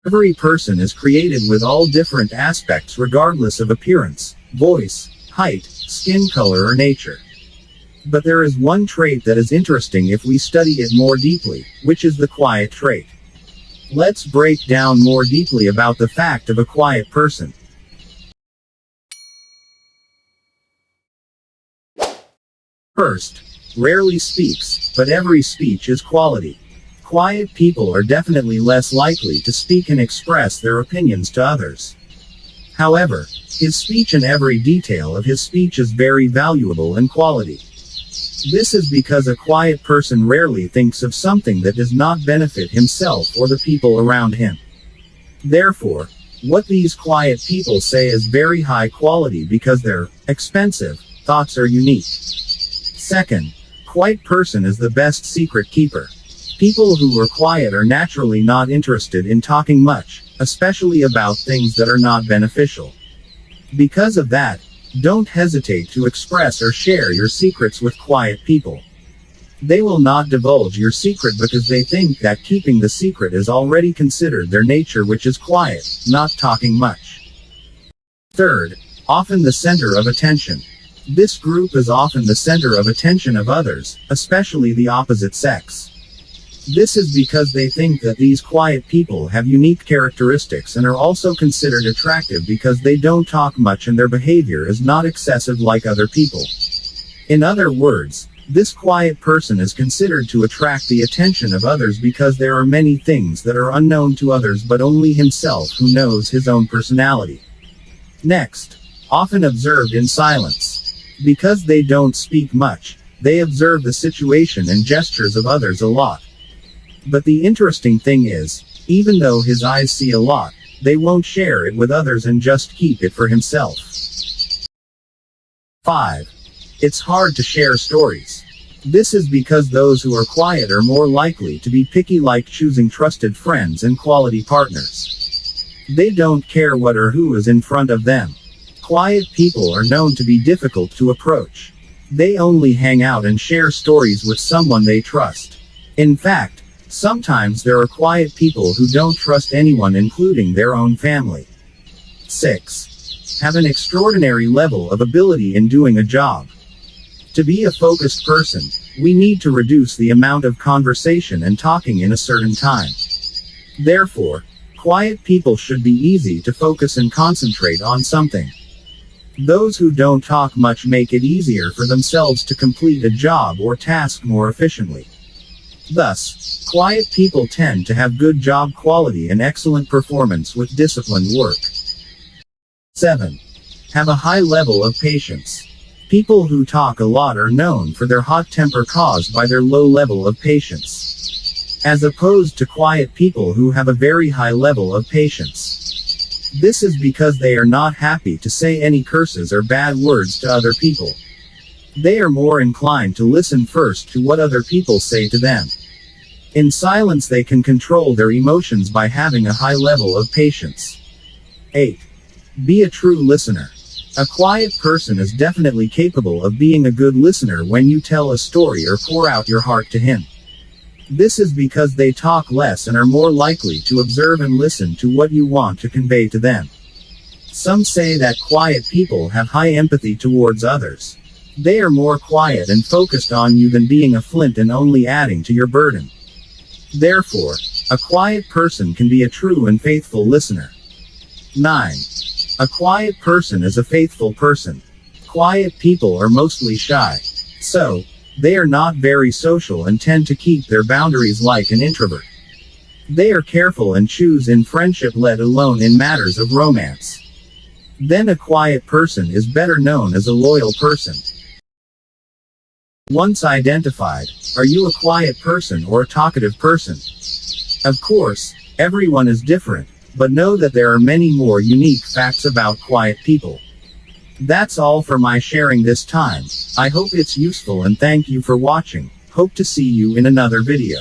Every person is created with all different aspects regardless of appearance, voice, height, skin color or nature. But there is one trait that is interesting if we study it more deeply, which is the quiet trait. Let's break down more deeply about the fact of a quiet person. First, rarely speaks, but every speech is quality. Quiet people are definitely less likely to speak and express their opinions to others. However, his speech and every detail of his speech is very valuable and quality. This is because a quiet person rarely thinks of something that does not benefit himself or the people around him. Therefore, what these quiet people say is very high quality because their expensive thoughts are unique. Second, quiet person is the best secret keeper. People who are quiet are naturally not interested in talking much, especially about things that are not beneficial. Because of that, don't hesitate to express or share your secrets with quiet people. They will not divulge your secret because they think that keeping the secret is already considered their nature, which is quiet, not talking much. Third, often the center of attention. This group is often the center of attention of others, especially the opposite sex. This is because they think that these quiet people have unique characteristics and are also considered attractive because they don't talk much and their behavior is not excessive like other people. In other words, this quiet person is considered to attract the attention of others because there are many things that are unknown to others but only himself who knows his own personality. Next, often observed in silence. Because they don't speak much, they observe the situation and gestures of others a lot. But the interesting thing is, even though his eyes see a lot, they won't share it with others and just keep it for himself. 5. It's hard to share stories. This is because those who are quiet are more likely to be picky, like choosing trusted friends and quality partners. They don't care what or who is in front of them. Quiet people are known to be difficult to approach. They only hang out and share stories with someone they trust. In fact, sometimes there are quiet people who don't trust anyone, including their own family. 6. Have an extraordinary level of ability in doing a job. To be a focused person, we need to reduce the amount of conversation and talking in a certain time. Therefore, quiet people should be easy to focus and concentrate on something. Those who don't talk much make it easier for themselves to complete a job or task more efficiently. Thus, quiet people tend to have good job quality and excellent performance with disciplined work. 7. Have a high level of patience. People who talk a lot are known for their hot temper caused by their low level of patience, as opposed to quiet people who have a very high level of patience. This is because they are not happy to say any curses or bad words to other people. They are more inclined to listen first to what other people say to them. In silence they can control their emotions by having a high level of patience. 8. Be a true listener. A quiet person is definitely capable of being a good listener when you tell a story or pour out your heart to him. This is because they talk less and are more likely to observe and listen to what you want to convey to them. Some say that quiet people have high empathy towards others. They are more quiet and focused on you than being a flint and only adding to your burden. Therefore, a quiet person can be a true and faithful listener. 9. A quiet person is a faithful person. Quiet people are mostly shy. So, they are not very social and tend to keep their boundaries like an introvert. They are careful and choose in friendship let alone in matters of romance. Then a quiet person is better known as a loyal person. Once identified, are you a quiet person or a talkative person? Of course, everyone is different, but know that there are many more unique facts about quiet people. That's all for my sharing this time. I hope it's useful and thank you for watching. Hope to see you in another video.